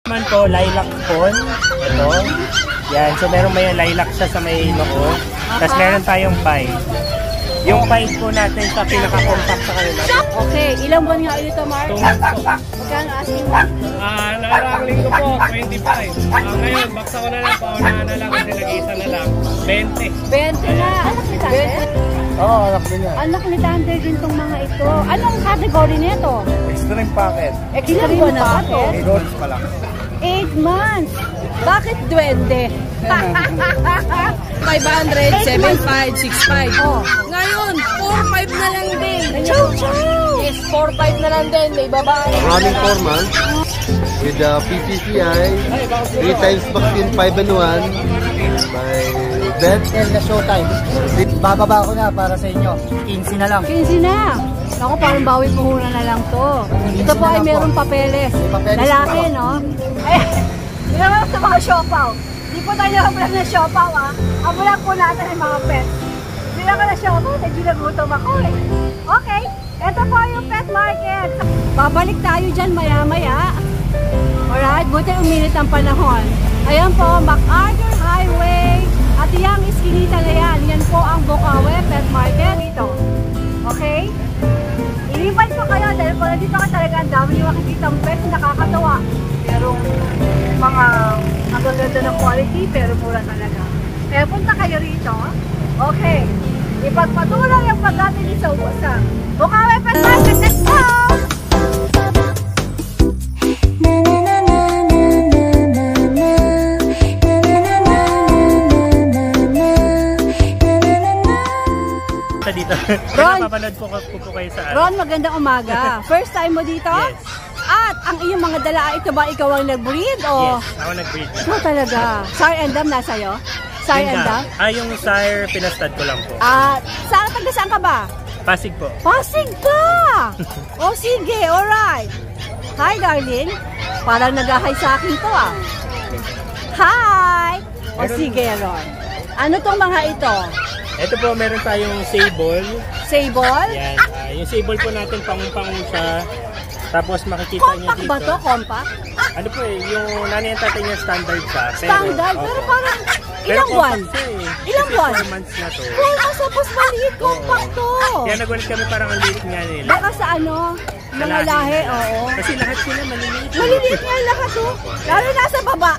Naman po, lilac phone. Ito. Yan. So, meron may lilac siya sa may noo. Tapos meron tayong pie. Yung pie po natin sa pinaka-compact sa kanila. Okay. Ilang buwan nga ito, Mark? 2 months po. Magkano asking mo? Nakaraang linggo po, 25. Ngayon, baksa ko na lang, paunahan na lang kasi nag-isa na lang. 20. 20 na. Anak ni Thunder? Oo, anak din yan. Anak ni Thunder din itong mga ito. Anong category nito? Extreme packet. Extreme packet? 8 months pa lang. 8 months. Bakit duwende? 500, 7,500, 6,500. Oh. Ngayon, 4,500 na lang din. Chow, chow! Yes, 4,500 na lang din. May babae. Running 4 months with the PCCI, 3 times vaccine, 5 and 1 by vet. And the showtime. Bababa ko na para sa inyo. 15 na lang. 15 na. Ako, parang bawi puhunan na lang to. Ito po ay merong papeles. Lalaki, no? Eh, hindi naman sa mga siopaw. Hindi po tayo nakabulag ng siopaw, ah. Ang bulag po natin ay mga pets. Hindi lang ka na siopaw, naginagutom ako eh. Okay, ito po yung pet market. Babalik tayo dyan maya-maya. Alright, buti uminit ang panahon. Ayan po, MacArthur Highway. At yung iskinita na yan. Yan po ang Bocaue Pet Market dito. Okay? I-invite ko kayo dahil kung nandito ka talaga ang dami yung makikita ang pets na nakakatawa. Pero mga ang gaganda ng quality pero mura talaga. Kaya punta kayo rito. Okay. Ipagpatuloy ang pagdating sa ubusan. Bocaue Pet Market. Let's go! Dito. Ron, napapanood po kayo sa Ron, magandang umaga. First time mo dito? Yes. At ang iyong mga dala, ito ba ikaw ang nag-breed? O? Yes, ako nag-breed. Ito talaga. Sire and Dam nasa'yo? Sire and Dam? Yung sire, pinastad ko lang po. Saan ka ba? Pasig po. Pasig ka! O sige, alright. Hi darling. Parang nag-hi sa akin to ah. Hi! O sige, Ron. Ano tong mga ito? Ito po, meron tayong sable. Sable? Yan. Yung sable po natin pang siya. Tapos makikita nyo Compact dito. ba to? Compact? Ano po yung nanay tatay niya standard siya. Standard? Pero parang ilang buwan? Ilang buwan? 4 months na to. 4 months tapos maliit. Compact to. Kaya nagulat kami parang ang liit nga nila. Baka sa ano? Mga lahi, oo. Kasi lahat sila maliliit. Maliliit nga lahat to. Lalo nasa baba.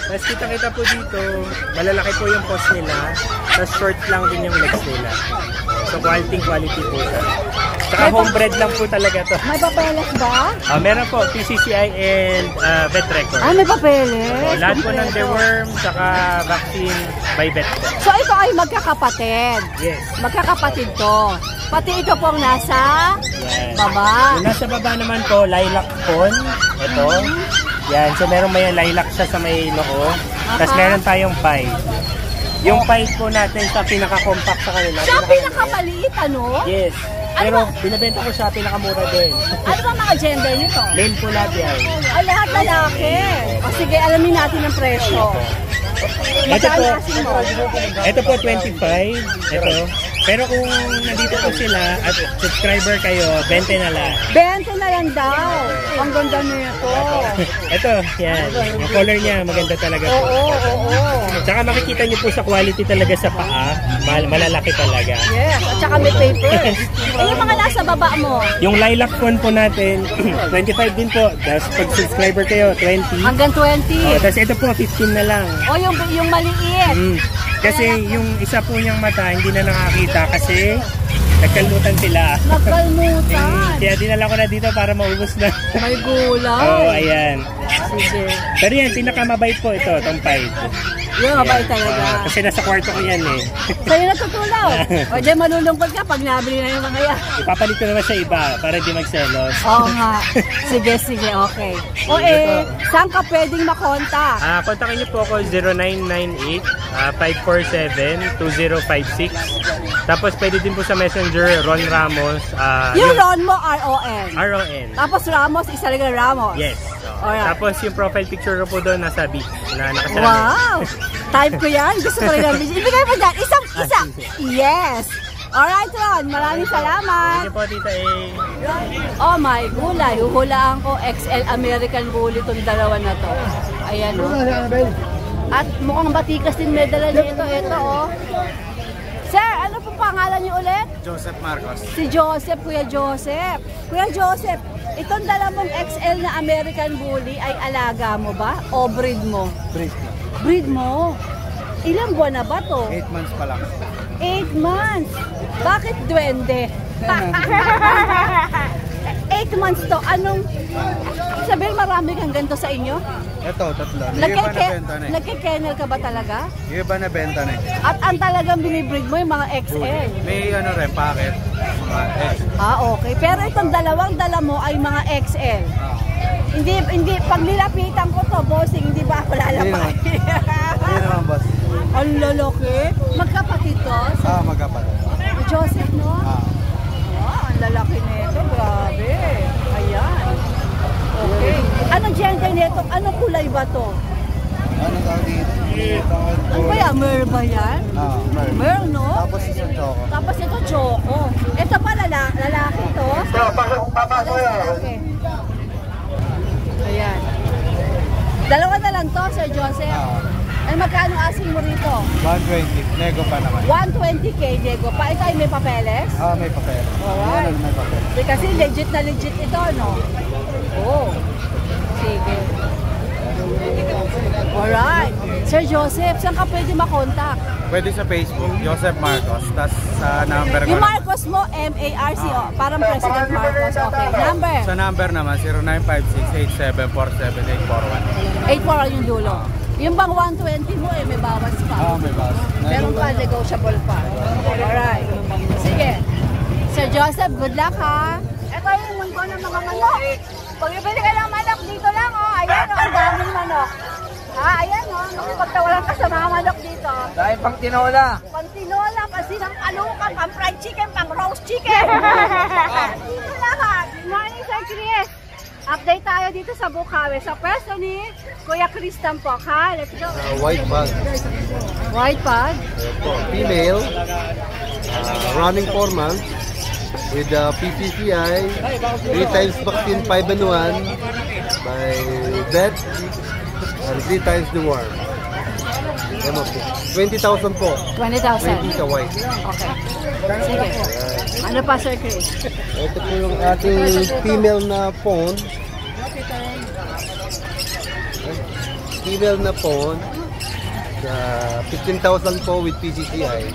Tapos kita po dito, malalaki po yung post nila. Tapos short lang din yung legs nila. So quality po siya. Saka homebred lang po talaga to. May papeles ba? Meron po, PCCI and vet record. May papeles. So, lahat po ng deworm, saka vaccine by vet po. So ito ay magkakapatid. Yes. Magkakapatid to. Pati ito pong nasa baba. Yung nasa baba naman po, lilac phone. Ito. Yan. So meron may lilac siya sa may noo. Tapos meron tayong pie. Yung pie po natin sa pinaka-compact sa kanila. Siya pinakamaliit, ano? Yes. Pero binibenta ko siya pinakamura din. Ano ba mga gender nito? Male po lahat yan. Ay, lahat lalaki. O sige, alamin natin ang presyo. Ito po 25. Ito. Pero kung nandito po sila at subscriber kayo, 20 na lang. 20 na lang daw. Ang ganda nito. Ito, yan. Yung color niya, maganda talaga po. Oo. Tsaka makikita niyo po sa quality talaga sa paa. Malalaki talaga. Yes. At saka may papers. Yung mga nasa baba mo? Yung lilac phone po natin, 25 din po. Tapos pag subscriber kayo, 20. Hanggang 20. Tapos ito po, 15 na lang. O yung maliit. Kasi yung isa po niyang mata hindi na nakakita kasi nagkalmutan sila. Nagkalmutan. Kaya dinala ko na dito para maubos na. May gulay. Oo, ayan. Sige. Pero yan, pinakamabait po ito, itong pied. Yung mabait talaga. Kasi nasa kwarto ko yan eh. Sa'yo natutulaw. O dyan malulungkot ka pag nabili na yung mga yan. Ipapalit ko naman sa iba para di magselos. Oo nga. Sige, okay. O saan ka pwedeng makontak? Kontakin niyo po ako 0998-547-2056. Tapos pwede din po sa messenger, Ron Ramos. Yung Ron mo, R-O-N. R-O-N. Tapos Ramos, isa lang Ramos. Yes. Alright. Tapos yung profile picture ko po doon nasa beach na nakasama. Wow! Type ko yan. Gusto ko rin ng beach. Ibigay mo dyan. Isa. Yes. Alright, Ron. Maraming salamat. Thank you po, Tita A. Oh my gulay. Huhulaan ko XL American Bully itong dalawa na to. Ayan o. At mukhang batikas din may dala niya ito. Ito o. Sir, ano po pangalan niyo ulit? Joseph Marcos. Si Joseph, Kuya Joseph. Kuya Joseph, itong dalawang XL na American Bully ay alaga mo ba? O breed mo? Break. Breed mo? Ilang buwan na ba to? 8 months pa lang. 8 months. Bakit duwende? 8 months to. Anong, sabihin marami kang ganito sa inyo? Ito, tatlo. May iba na benta na eh. Nagke-kennel ka ba talaga? Yung iba na benta na eh. At ang talagang binibreed mo yung mga XL? May ano rin, packet. Mga X. Okay. Pero itong dalawang dala mo ay mga XL. Hindi, pag nilapitan ko to, bossing, hindi ba ako lalapay? Hindi naman, boss. Ang lalaki. Magkapatid to? Magkapatid. Joseph, no? Ang lalaki nito. Grabe. Ayan. Okay. Anong gender nito? Anong kulay ba to? Ano tawag dito? Ano ba yan? Mer ba yan? Mer. Mer, no? Tapos isang choco. Tapos ito, choco. Ito pa, lalaki to? Okay. Ayan. Dalawa na lang to, Sir Joseph. Ay, magkano asking mo rito? 120. Nego pa naman. 120k, Diego. Pa, ito ay may papeles? May papel. Alright. May papel. Kasi legit na legit ito, no? Oo. Sige. Alright. Sir Joseph, saan ka pwede makontak? Pwede sa Facebook, Joseph Marcos. Tapos sa number ko. Yung Marcos mo, M-A-R-C-O. Parang President Marcos. Okay. Number? Sa number naman, 0956-8747-841. 8-4 yung dulo. Yung bang 120 mo may bawas pa. May bawas. Meron pa, negotiable pa. Alright. Sige. Sir Joseph, good luck ha. Ito yung mundo ng mga manok. Pag ibili ka ng manok, dito lang oh. Ayan oh, ang daming manok. Ayan oh, nakipagtawalan ka sa mga manok dito. Dahil pang tinola. Pang tinola, kasi ng aluka, pang fried chicken, pang roast chicken. Dito lahat. Good morning, Sir Chris. Update tayo dito sa Bukawi. Sa pwesto ni Kuya Chris Tampok, ha? Let's go. White bag. White pug. Female. Running 4 months. With PCCI. 3 times vaccine, 5 and 1. By vet. And 3 times the worm. 20,000 po. 20,000. 20 sa white. Okay. Sige. Ano pa, Sir Chris? Ito po yung ating female na pawn. Female na pawn. 15,000 po with PCCI.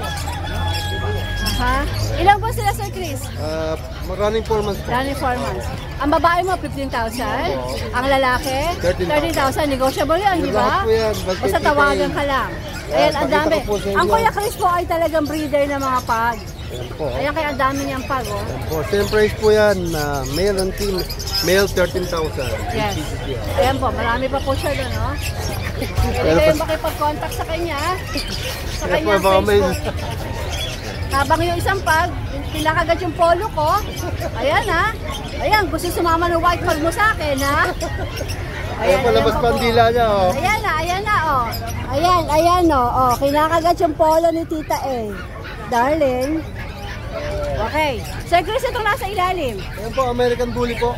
Aha. Ilang po sila, Sir Chris? Running 4 months po. Running 4 months. Ang babae mo, 15,000. Ang lalaki, 30,000. Negotiable yan, di ba? Lahat po yan. Basta tawagan ka lang. Ayan, ang dami. Ang Kuya Chris po ay talagang breeder ng mga pug. Ayan po. Ayan, kaya ang dami niyang pug, oh. Ayan po. Same price po yan. Male and female. Male 13,000. Yes. Ayan po, marami pa po siya doon, no? Pwede kayong makipag-contact sa kanya. Sa kanyang Facebook. Habang yung isang pag, pinakagat yung polo ko. Ayan ha. Ayan, gusto sumama ng white pag mo sa akin ha. Ayan po, labas pa ang dila niya, oh. Ayan na, oh. Ayan, oh. Kinakagat yung polo ni Tita A. Darling. Okay. Sir Chris, itong nasa ilalim. Ayan po, American Bully po.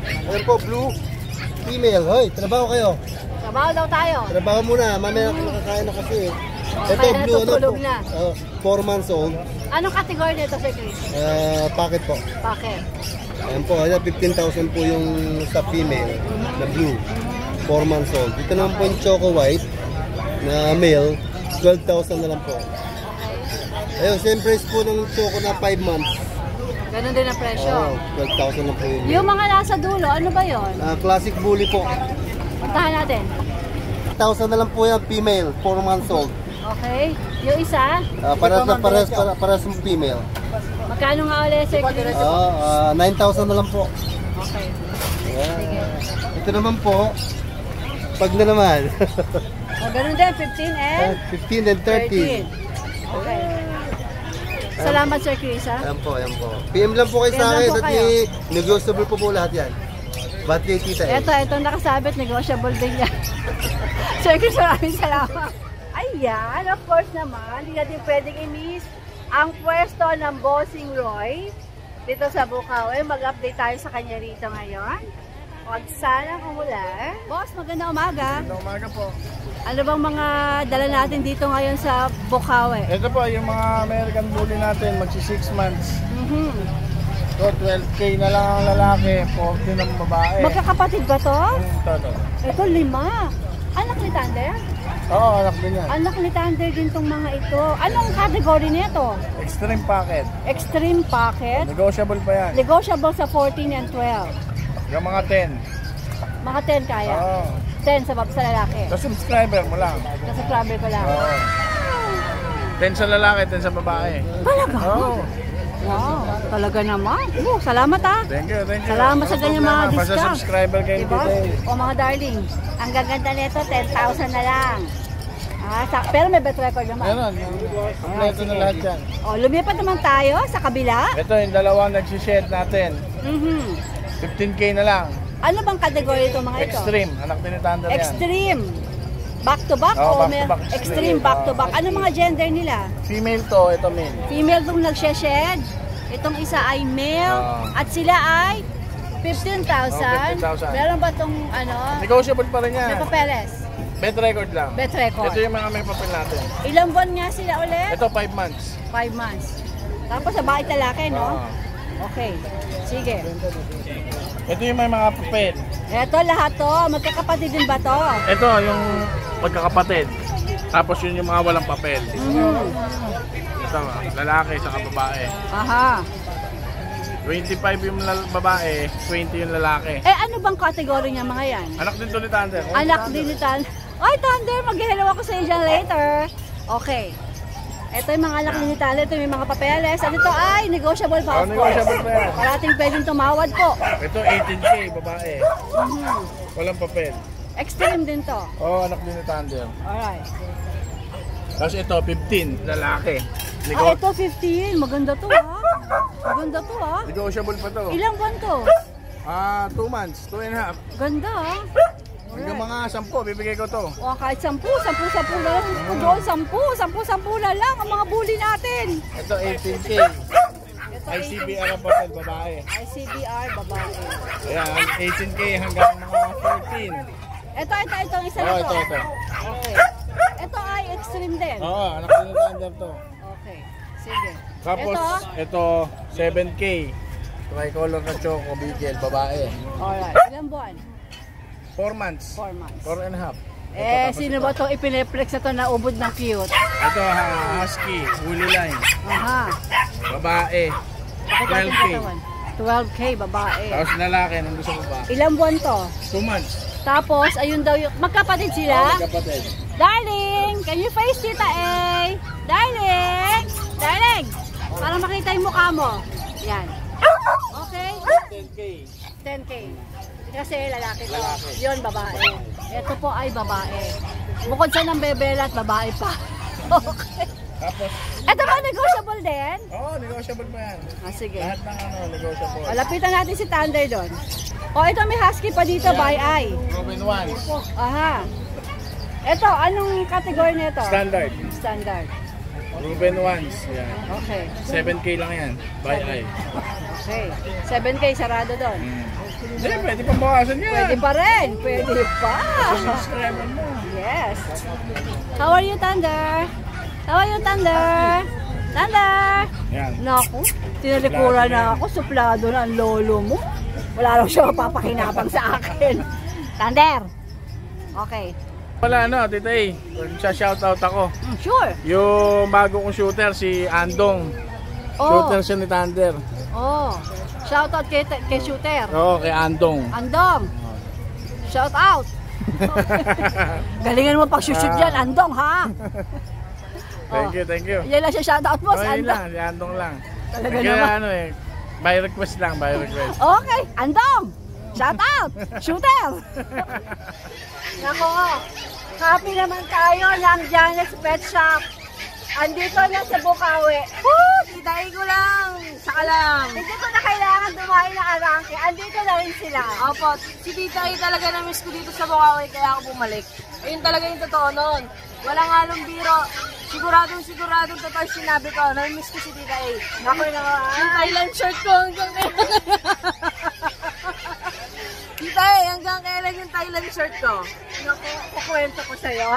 Ayan po, blue. Female. Hoy, trabaho kayo. Trabaho daw tayo. Trabaho muna. Mamaya nakakain na kasi. Ito, Kaya blue, natutulog na. 4 months old. Anong category nito, Sir Chris? Packet po. Packet. Ayan po, ayan, 15,000 po yung sa female na blue. 4 months old. Ito naman po yung choco white na male. 12,000 na lang po. Ayun, same price po ng choco na 5 months. Ganon din ang presyo. 12,000 lang po yun. Yung mga nasa dulo, ano ba yon? Classic Bully po. Puntahan natin. 1,000 na lang po yan, female. 4 months old. Okay. Yung isa, Paras yung female. magkano nga ulit, Sir Chris? 9,000 na lang po. Okay. Sige. Ito naman po, pag na naman. Ganon din, 15 and 15 and 13. 13. Okay. Salamat, Sir Chris, ha? Ayan po, ayan po. PM lang po kayo sa PM lang akin po at kayo. negotiable po po lahat yan. Ba't kay Tita eh? Ito nakasabit, negotiable din yan. Sir Chris, maraming salamat. Ayan, of course naman, hindi natin pwedeng i-miss ang pwesto ng Bossing Roy dito sa Bukawi. Mag-update tayo sa kanya rito ngayon. Huwag sanang umulan. Boss, magandang umaga. Magandang umaga po. Ano bang mga dala natin dito ngayon sa Bukawi? Ito po, yung mga American Bully natin, magsi 6 months. So, 12K na lang ang lalaki, 14 ang babae. Magkakapatid ba to? Ito. Ito, 5. Anak ni Thunder? Oo, anak din yan. Anak ni Thunder din tong mga ito. Anong category nito? Extreme packet. Extreme Pocket. Negotiable pa yan. Negotiable sa 14 and 12. Yung mga 10. Mga 10 kaya? Oo. 10 sa lalaki. Sa subscriber mo lang. Nasa travel ko lang. Oo. 10 sa lalaki, 10 sa babae. Talaga? Oo. Wow, talaga naman. Salamat Thank you. Salamat sa ganyan mga Basta discount. subscriber kayo Diba? dito. O mga darling, ang gaganda nito, 10,000 na lang. Pero may bet record naman. Meron. Kompleto na lahat yan. O, lumipat naman tayo sa kabila. Ito yung dalawang nagsished natin. 15K na lang. Ano bang kategory ito mga ito? Extreme. Anak din ni Thunder yan. Extreme. Back to back Oo, o back to back. extreme back to back? Ano mga gender nila? Female to, ito male. Female itong nagshe-shed. Itong isa ay male. At sila ay 15,000. 15,000. Meron ba itong ano? Negotiable pa rin yan. May papeles? Bet record lang. Bet record. Ito yung mga may papel natin. Ilang buwan nga sila ulit? Ito 5 months. 5 months. Tapos sa bahay talaki, no? Oo. Okay. Sige. Ito yung may mga papel. Ito lahat to. Magkakapatid din ba to? Ito yung magkakapatid. Tapos yun yung mga walang papel. Ito, lalaki sa babae. Aha. 25 yung babae, 20 yung lalaki. Ano bang kategory niya mga yan? Anak din to ni Thunder. Anak din ni Thunder. Ay, Thunder, mag-hello ako sa iyo dyan later. Okay. Ito yung mga anak ni Thunder. Ito yung mga papeles. At ito ay negotiable pa, of course. Negotiable pa yan. Parating pwedeng tumawad po. Ito 18K, babae. Walang papel. Extreme din to. Anak din ni Thunder. Alright. Tapos ito, 15, lalaki. Ito 15. Maganda to, ha? Maganda to, ha? Negotiable pa to. Ilang buwan to? 2 months, 2 and a half. Ganda, ha? Hanggang mga 10, bibigay ko to. O, kahit 10 na lang. Doon, 10 na lang ang mga bully natin. Ito 18K. ICBR ang papel, babae. ICBR, babae. Ayan, 18K hanggang mga 14. Ito, isa na to. Ito. Okay. Ito ay extreme din. Oo, anak din ni Thunder to. Okay, sige. Tapos, ito 7K. Tricolor na choco, bigel, babae. Alright, ilang buwan? 4 months. 4 months. 4 and a half. Sino ba itong ipineplex na ito na ubod ng cute? Ito, husky, woolly line. Aha. Babae. 12K. 12K, babae. Tapos lalaki, nandun sa baba. Ilang buwan to? 2 months. Tapos, ayun daw yung... Magkapatid sila? Kapatid. Darling, can you face Tita A? Darling! Darling! Para makita yung mukha mo. Yan. Okay? 10K. 10K. Kasi lalaki to. Yun, babae. Ito po ay babae. Bukod sa ng bebelat, babae pa. Okay. Tapos, Ito ba negotiable din? negotiable pa yan. Sige. Lahat ng negotiable. Lapitan natin si Thunder doon. Ito may husky pa dito by eye. Robin 1. Aha. Ito, anong category nito? Standard. Standard. Ruben 1s. Yan. Okay. 7K lang yan. By eye. Okay. 7K sarado doon. Hindi, pwede pang bawasan yan. Pwede pa rin. Pwede pa. Subscriber mo. Yes. How are you, Thunder? How are you, Thunder? Thunder! Yan. Naku, tinalikuran na ako. Suplado na ang lolo mo. Wala lang siya mapapakinabang sa akin. Thunder! Okay. Wala Tita A. Shoutout ako. Sure. Yung bago kong shooter, si Andong. Shooter siya ni Thunder. Shoutout kay Shooter. Kay Andong. Andong. Shout out. Galingan mo pag-shoot dyan, Andong, ha? Thank you. Yan lang siya shoutout mo, Yun Andong. lang, si Andong lang. Talaga Kaya naman. by request lang, by request. Okay, Andong. Shout out. Shooter. Nako, happy naman tayo ng Janet's Pet Shop. Andito na sa Bukawi. Titahin ko lang. Saka lang. Hindi ko na kailangan dumain ng arangke. Andito na rin sila. Opo, si Titahin talaga na-miss ko dito sa Bukawi kaya ako bumalik. Ayun talaga yung totoo nun. Walang halong biro. Si Siguradong totoo sinabi ko. Na-miss ko si Tita A. Ako na yung Thailand shirt ko hanggang kailan. Tita A, hanggang kailan yung Thailand shirt ko? Naku, kukwento ko sa'yo.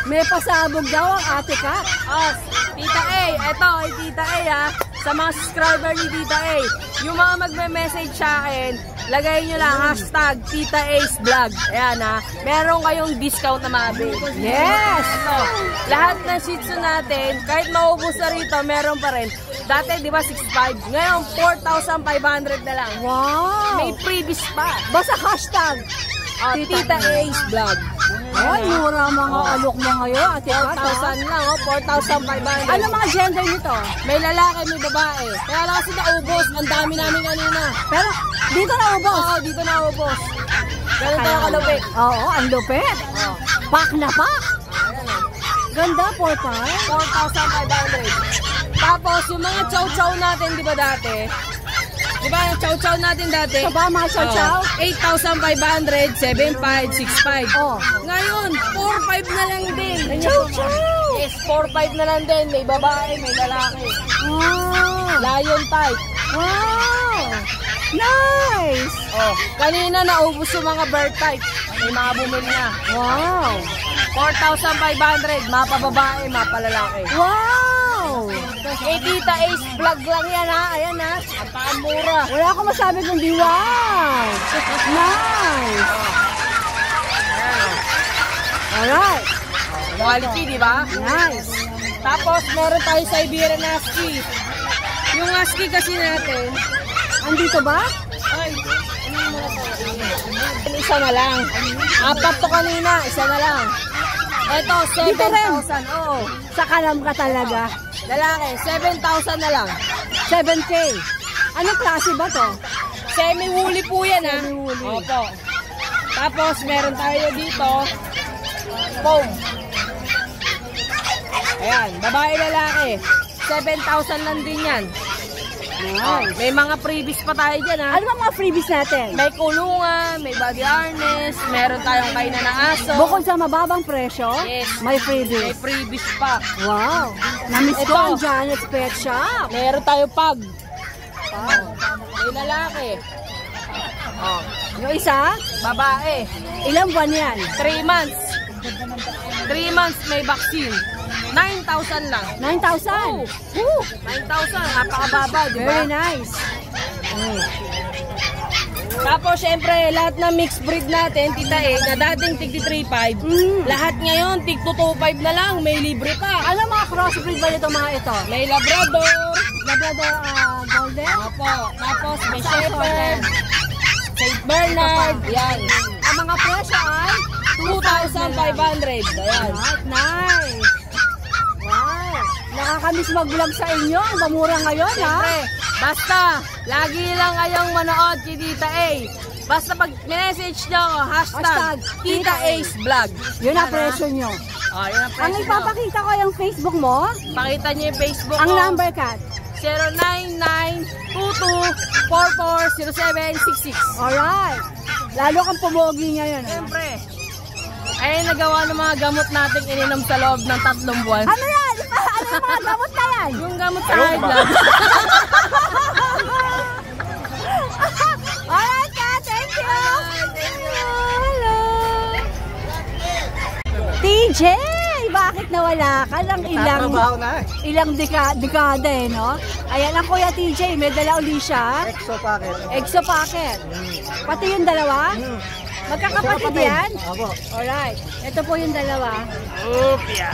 May pasabog daw ang Ate Kat. Oh, Tita A, eto ay Tita A ha. Sa mga subscriber ni Tita A, yung mga magme-message sa akin, lagay nyo lang hashtag Tita A's Vlog. Ayan ha. Meron kayong discount na mabili. Yes! Ito, lahat ng Shih Tzu natin, kahit maubos na rito, meron pa rin. Dati, di ba, 6,500. Ngayon, 4,500 na lang. Wow! May freebies pa. Basta hashtag. Tita A's Vlog. Ay, mura mga alok mo ngayon, Ate Kat. 4,000 lang, 4,500. Ano mga gender nito? May lalaki, may babae. Kaya lang kasi naubos. Ang dami namin kanina. Pero, dito na ubos. Oo, dito naubos. Ganun tayo kalupit. Oo, ang lupit. Pak na pak. Ganda, 4,500. Tapos, yung mga chow-chow natin, di ba dati? Di ba, yung chow-chow natin dati? Ito ba mga chow-chow? 8,500, 7,500, 6,500. Oh. Ngayon, 4,500 na lang din. Chow-chow! Yes, 4,500 na lang din. May babae, may lalaki. Wow! Lion type. Wow! Nice! Oh, kanina naubos yung mga bird type. May mga bumili na. Wow! 4,500, mapa babae, mapa lalaki. Wow! Eh, Tita A's Vlog lang yan ha. Ayan ha. Ang pakamura. Wala akong masabi kundi wow! Nice! Alright! Quality, di ba? Nice! Tapos, meron tayo Siberian Husky. Yung Husky kasi natin, Andito ba? ay, isa na lang. Apat to kanina, isa na lang. Ito, Dito rin. 7,000. Oo. Sa kalam ka talaga. Lalaki, 7,000 na lang. 7K. Anong klase ba to? Semi-woolly po yan ha. Semi-woolly. Opo. Tapos, meron tayo dito, foam. Ayan, babae lalaki. 7,000 lang din yan. Nice. May mga freebies pa tayo dyan ha. Ano ba mga freebies natin? May kulungan, may body harness, meron tayong kainan ng aso. Bukod sa mababang presyo, Yes. may May freebies. freebies pa. Wow! Namiss ko Ito. ang Janet's Pet Shop. Meron tayo pag. May lalaki. Oh, Yung isa, babae. ilang buwan yan? 3 months. 3 months may vaccine. 9,000 lang. 9,000. Woo! 9,000. Napakababa, di ba? Very nice. Tapos, syempre, lahat ng mixed breed natin, Tita A, na dating tig 3,500, lahat ngayon, tig 2,500 na lang, may libre pa. Ano mga crossbreed ba nito mga ito? May Labrador. Labrador Golden? Opo. Tapos, may Shepherd. St. Bernard. Yan. Ang mga presyo ay 2,500. Ayan. Nice. Wow. Nakakamiss mag-vlog sa inyo. Ang pamura ngayon, ha? Siyempre, basta, lagi lang kayong manood kay Tita A. Basta pag message nyo ako, hashtag Tita A's Vlog. Yun ang presyo nyo. Oh, yun ang Ang presyo. ipapakita ko yung Facebook mo, Pakita nyo yung Facebook ang ko. number cut. 0992244076. Alright. Lalo kang pumogi ngayon. Ha? Siyempre, ay nagawa ng mga gamot nating ininom sa loob ng 3 buwan. Ano yan? Ano yung mga gamot na yan? Yung gamot sa high blood. Alright, Kat. Thank you. Hello. TJ, bakit nawala ka ng ilang dekada eh, no? Ayan ang Kuya TJ, may dala uli siya. Exo packet. Exo packet. Pati yung dalawa? Magkakapatid yan? Opo. Alright. Ito po yung dalawa. Upya.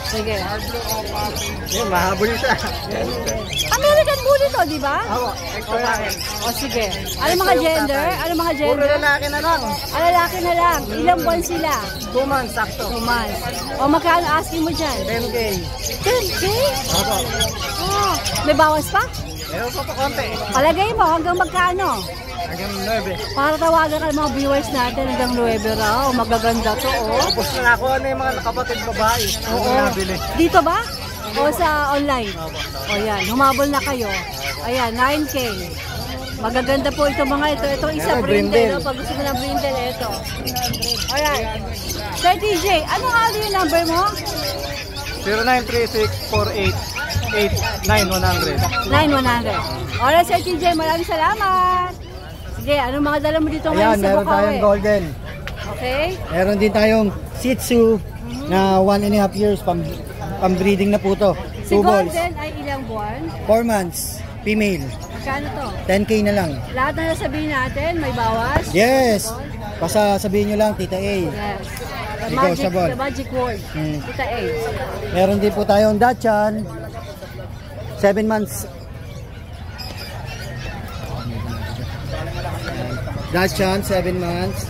Sige. Yun, mahabol siya. American Bully to, di ba? Opo. Exo packet. O sige. Ano mga gender? Ano mga Puro gender? lalaki na lang. Lalaki na lang. Ilang buwan sila? 2 months, sakto. 2 months. O magkano asking mo dyan? 10K. 10K? Opo. Oh, may bawas pa? Meron pa po konti. Palagay mo hanggang magkano? Hanggang 9. Para tawagan ka ng mga viewers natin hanggang 9 raw. Magaganda to, oh. Tapos na nakuha na yung mga nakapatid babae. Oo. Nabili. Dito ba? O sa online? O yan, humabol na kayo. Ayan, 9K. Magaganda po ito mga ito. Ito isa Ito, brindle. brindle. No? Pag gusto mo ng brindle, ito. Alright. Sir TJ, ano nga yung number mo? 0936-48-89-100. 9100. Alright, Sir TJ, maraming salamat. Sige, anong mga dala mo dito Ayan, ngayon sa meron Bukawi? tayong golden. Okay. Meron din tayong Shih Tzu na 1.5 years, pang-breeding na po to. Si 2 balls. Golden ay ilang buwan? 4 months, female. Magkano to? 10K na lang. Lahat na nasabihin natin, may bawas? Yes! Basta sabihin nyo lang, Tita A. Yes. Negotiable. The magic word. Tita A. Meron din po tayong Dachshund. 7 months. Dachshund, 7 months.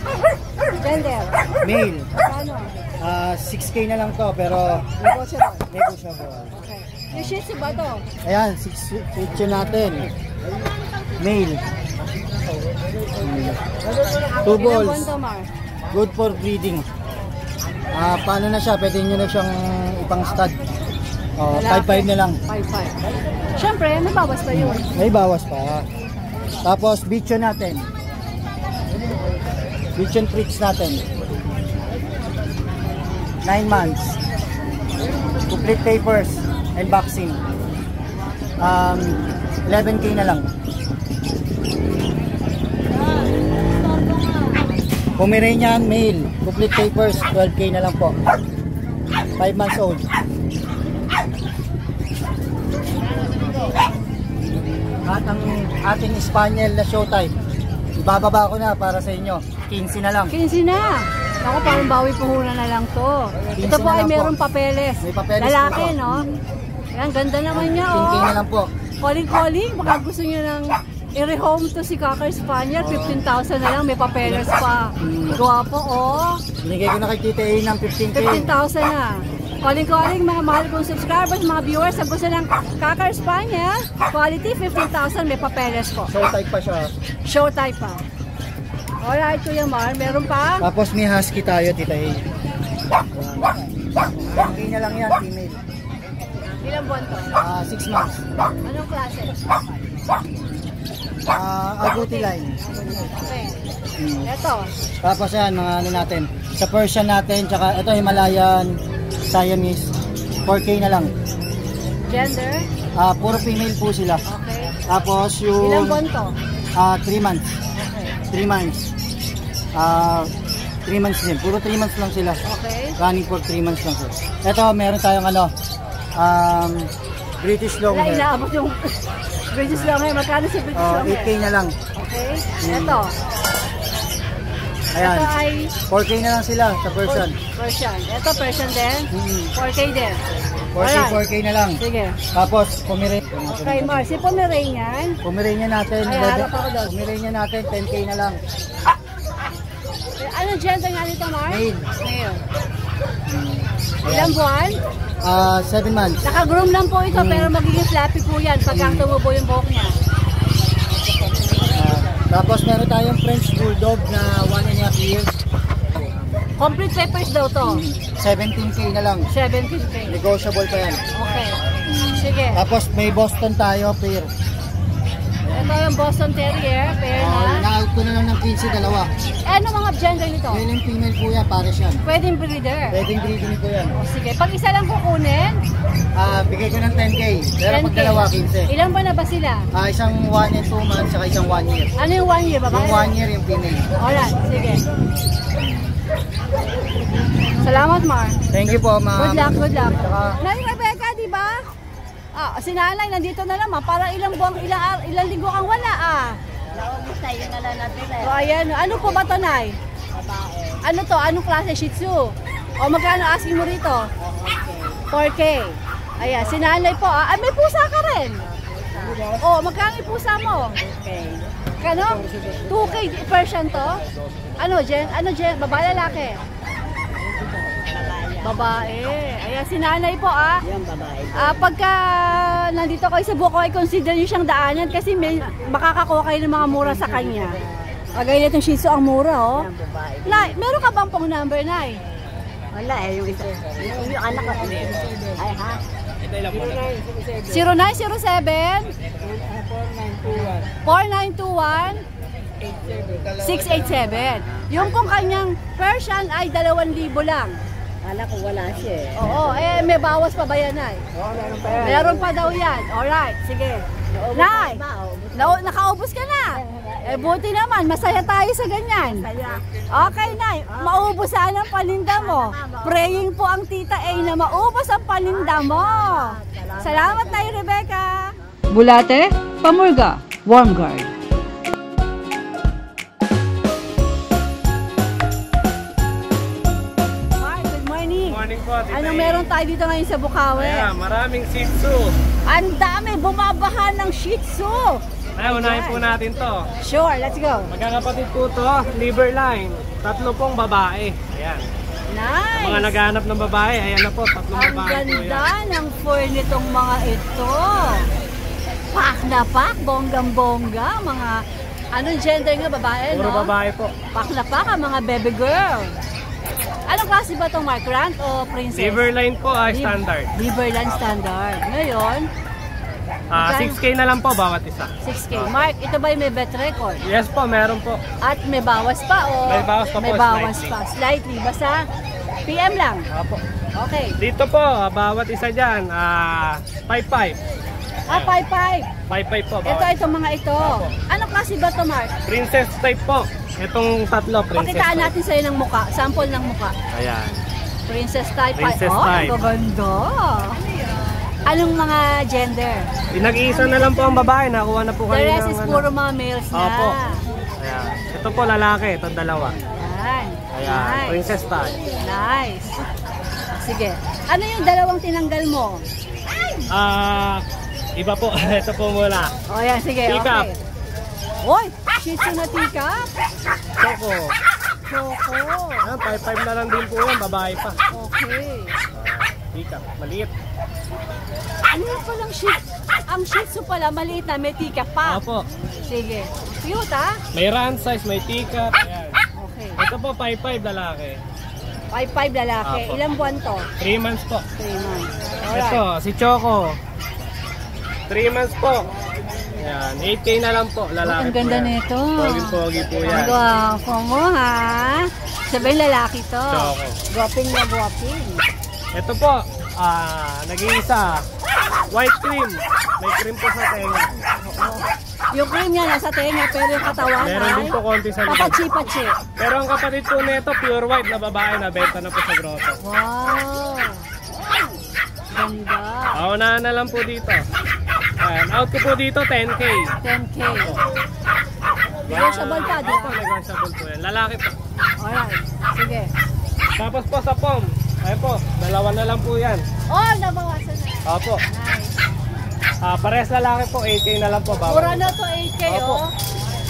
Gender. Male. Magkano? 6K na lang to, pero negotiable. Okay. Yung Shih Tzu ba to? Ayan, Shih Tzu natin. Male. 2 Ilang buwan balls. to, Mar? Good for breeding. Paano na siya? Pwede nyo na siyang ipang stud. 5-5 na lang. 5-5. Siyempre, may bawas pa yun. May bawas pa. Tapos, Bichon natin. Bichon treats natin. 9 months. Complete papers and vaccine. 11K na lang. Pomeranian male, complete papers, 12K na lang po. 5 months old. At ang ating Spaniel na showtime, ibababa ko na para sa inyo. 15 na lang. 15 na. Ako, parang bawi puhunan na lang to. Ito po ay meron papeles. May papeles Lalaki, po to. no? Yan, ganda naman niya, 15K oh. na lang po. Calling, baka gusto niyo ng i-rehome to si Cocker Spaniel, 15,000 na lang, may papeles pa. Guwapo, oh. Binigay ko na kay Tita A ng 15K. 15,000 na. Calling, mga mahal kong subscribers, mga viewers, ang gusto ng Cocker Spaniel, quality, 15,000, may papeles po. Show type pa siya. Show type pa. Alright, Kuya Mar, meron pa? Tapos may husky tayo, Tita A. 10K na lang yan, female. Ilang buwan to? 6 months. Anong klase? Agouti line. Okay. Ito. Tapos yan, mga ano natin. Sa Persian natin, tsaka ito Himalayan, Siamese. 4K na lang. Gender? Puro female po sila. Okay. Tapos yung Ilang buwan to? 3 months. Okay. 3 months. 3 months din. Puro 3 months lang sila. Okay. Running for 3 months lang sila. Ito, meron tayong ano, British long Wala, hair. inaabot yung British long hair. Magkano si British long hair? 8K na lang. Okay. Ito. Ayan. Ito ay 4K na lang sila sa Persian. Persian. Ito Persian din. 4K din. 4K, Alright. 4K na lang. Sige. Tapos, Pomeranian. Okay, Mar. Si Pomeranian. Pomeranian natin. Ay, harap ako doon. Pomeranian natin, 10K na lang. Ano gender nga nito, Mar? Male. Male. Ilang buwan? 7 months. Naka-groom lang po ito, pero magiging flappy po yan pagka tumubo yung buhok niya. Tapos meron tayong French Bulldog na 1.5 years. Complete papers daw to. 17K na lang. 17K. Negotiable pa yan. Okay. Sige. Tapos may Boston tayo, pair. Ito yung Boston Terrier, pair na. Na-out ko na lang ng 15, dalawa. Ano mga gender nito? Male and female po yan, pares yan. Pwedeng breeder. Pwedeng breeding po yan. O sige, pag isa lang kukunin, Bigay ko ng 10K. Pero pag 10K. dalawa, 15. Ilan ba na ba sila? Isang 1 and 2 months, saka isang 1 year. Ano yung 1 year, babae? Yung 1 year yung female. Alright, sige. Salamat, Mar. Thank you po, ma'am. Good luck, good luck. Saka- Nay Rebecca, di ba? Si nanay nandito na naman. Para ilang buwang, ilang linggo kang wala, So, ayan. Ano po ba to, Nay? Ano to? Anong klase? Shih Tzu? O magkano asking mo rito? 4K. Ayan, si nanay po. May pusa ka rin. O, magkano yung pusa mo? 2K. Kano? 2K Persian to? Ano, Jen? Babae, lalaki? Babae. Ayan, si nanay po, Yung babae. Pagka nandito kayo sa Bukawi, consider nyo siyang daanan kasi may makakakuha kayo ng mga mura sa kanya. Kagaya itong Shih Tzu, ang mura, oh. Nay, meron ka bang pong number, Nay? Wala yung isa. Yung anak ko. Ay, ha? na ilang po na. 0907 4921 687. Yung kung kanyang Persian ay 2,000 lang. Kala ko wala siya eh. Oo, may bawas pa ba yan, Nay? Meron pa daw yan. Alright, sige. Nay, nakaubos ka na. Buti naman, masaya tayo sa ganyan. Okay, Nay, maubos sana ang paninda mo. Praying po ang Tita A na maubos ang paninda mo. Salamat, Nay Rebecca. Bulate, Pamurga, Warm Guard. Morning po, Tita Anong A. meron tayo dito ngayon sa Bukawi? Ayan, maraming Shih Tzu. Ang dami, bumabahan ng Shih Tzu. Ayan, unahin po natin to. Sure, let's go. Magkakapatid po to, liver line. 3 pong babae. Ayan. Nice. Mga naghahanap ng babae, ayan na po, 3 Ang babae po ganda yan. ng fur nitong mga ito. Pak na pak, bonggang-bongga. Mga, anong gender nga, babae, Puro no? babae po. Pak na pak, ang mga baby girl. Anong klase ba itong Mark? Grant o Princess? Liver line po ay standard. Liverland standard. Ngayon, 6K na lang po bawat isa. 6K. Mark, ito ba yung may bet record? Yes po, meron po. At may bawas pa o? May bawas pa po, May bawas slightly. pa. Slightly. Basta PM lang. Apo. Okay. Dito po, bawat isa dyan, 5-5. 5-5. 5-5 po. Ito, Bawat. itong mga ito. Anong klase ba ito, Mark? Princess type po. Itong 3, princess Pakitaan type. natin sa'yo ng muka. Sample ng muka. Ayan. Princess type. Princess Oh, type. ang gaganda. Anong mga gender? Nag-iisa na lang po ang babae. Nakuha na po The kayo rest ng is puro mga males na. Opo. Ayan. Ito po lalaki. Itong 2. Yan. Ayan. Nice. Princess type. Nice. Sige. Ano yung dalawang tinanggal mo? Iba po. Ito po muna. O yan, sige. Teacup. Okay. Oy! Shih Tzu na teacup? Choco. Choco. Ayan, 5-5 na lang din po yan. Babae pa. Okay. Teacup. Maliit. Ano yung palang ang Shih Tzu pala, maliit na, may teacup pa. Opo. Sige. Cute, ha? May run size, may teacup. Ayan. Okay. Ito po 5-5 lalaki. 5'5 lalaki. Apo. Ilang buwan to? 3 months po. 3 months. Alright. Ito, si Choco. 3 months po. Ayan, 8K na lang po. Lalaki Ang ganda po yan. nito. Pogi-pogi po Ang yan. gwapo mo, ha? Sabihin lalaki to. Choco. Guwaping na guwaping. Ito po, nag-iisa. White cream. May cream po sa tenga. Yung cream niya nasa tenga, pero yung katawan Meron ay din po konti sa likod. papachi-pachi. Pero ang kapatid po nito, pure white na babae na benta na po sa grotto. Wow! Ganda. Unahan na lang po dito. Ayan, out ko po dito 10K. 10K. Negotiable pa, di Opo, ba? negotiable po yan. Lalaki po. Alright. Sige. Tapos po sa pom. Ayan po, 2 na lang po yan. Oh, nabawasan na. Opo. Nice. Pares lalaki po, 8K na lang po. Mura na to, 8K, Opo. oh.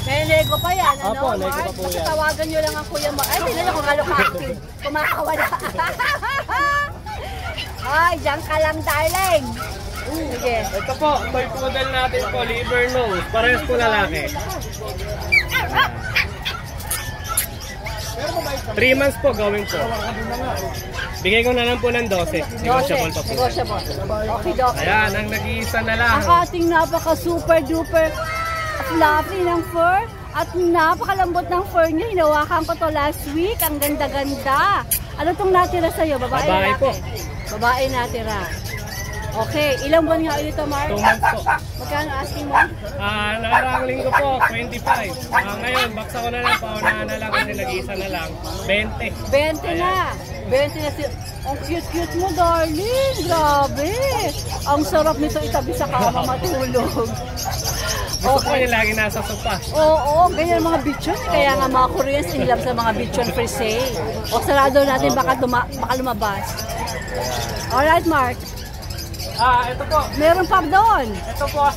May nego pa yan, ano? Opo, nego pa Mark? po Basta yan. tawagan nyo lang ang kuya mo. Ay, tingnan nyo kung ano ka-active. Kumakawala. Ay, dyan ka lang, darling. Sige. Ito po, toy poodle natin po, liver nose. Pares po lalaki. 3 months po gawin po. Bigay ko na lang po ng 12. Negotiable pa po. Negotiable. Okay, Doc. Ayan, ang nag-iisa na lang. Ang ating napaka-super duper fluffy ng fur at napakalambot ng fur niya. Hinawakan ko to last week. Ang ganda-ganda. Ano tong natira sa'yo? Babae, Babae lalaki? po. Babae natira. Okay, ilang buwan nga ulit ito, Mark? 2 months po. Magkano asking mo? Nakarang linggo po, 25. Ngayon, baksa ko na lang, paunahan na lang kasi nag-iisa na lang. 20. 20 na. 20 na si... Ang cute-cute mo, darling. Grabe. Ang sarap nito itabi sa kama matulog. Gusto ko yung lagi nasa sopa. Oo, ganyan ang mga bichon. Kaya nga mga Koreans in love sa mga bichon per se. O sarado natin baka lumabas. Alright, Mark. Ito po. Meron pa doon. Ito po.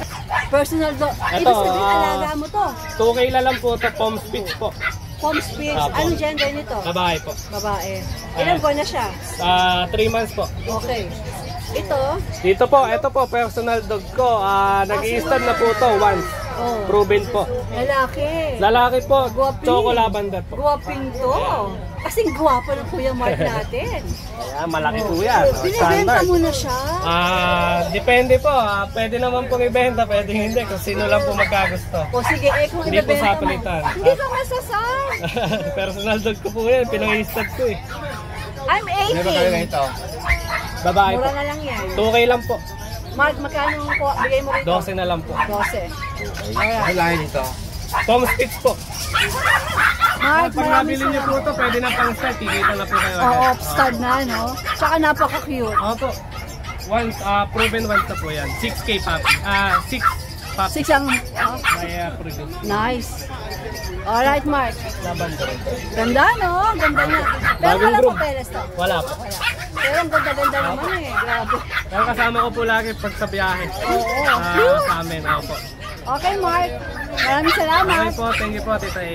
Personal do. Ito, Ibig sabihin, alaga mo to. 2K na lang po ito, pom spitz po. Pom Spitz. Apo. Anong gender nito? Babae po. Babae. Ilang buwan na siya? 3 months po. Okay. Ito, Dito po, ito po, personal dog ko. Nag-i-stud na po to once. Oh. Proven po. Lalaki. Lalaki po, Guwaping. choco lavender po. Guwaping to. Kasing guwapo ng Kuya Mark natin. Ayan, malaki po yan. Binibenta mo na siya. Depende po. Pwede naman pong ibenta, pwede hindi. Kung sino lang po magkagusto. O sige, kung Hindi po ibebenta sa palitan. Hindi ka masasal. Personal dog ko po yan, pinang-i-stud ko eh. I'm 18. Babae po. Mura na lang yan. 2K lang po. Mark, magkano po? Bigay mo rito? 12 na lang po. 12. Tom Spitz po. Mark, Pag maraming nabili niyo po ito, pwede na pang stud. Kikita na po kayo. Oo, stud na, no? Tsaka napaka-cute. Opo. Once, proven once na po yan. 6K puppy. 6 puppy. 6 ang... May produce. Nice. Alright, Mark. Lavender. Ganda, no? Ganda niya. Pero Bagong wala groom. papeles to. Wala po. Pero ang ganda-ganda naman eh. Grabe. Pero kasama ko po lagi pag sa biyahe. Oo. Sa amin. Opo. Okay, Mark. Maraming salamat. Okay po. Thank you po, Tita A.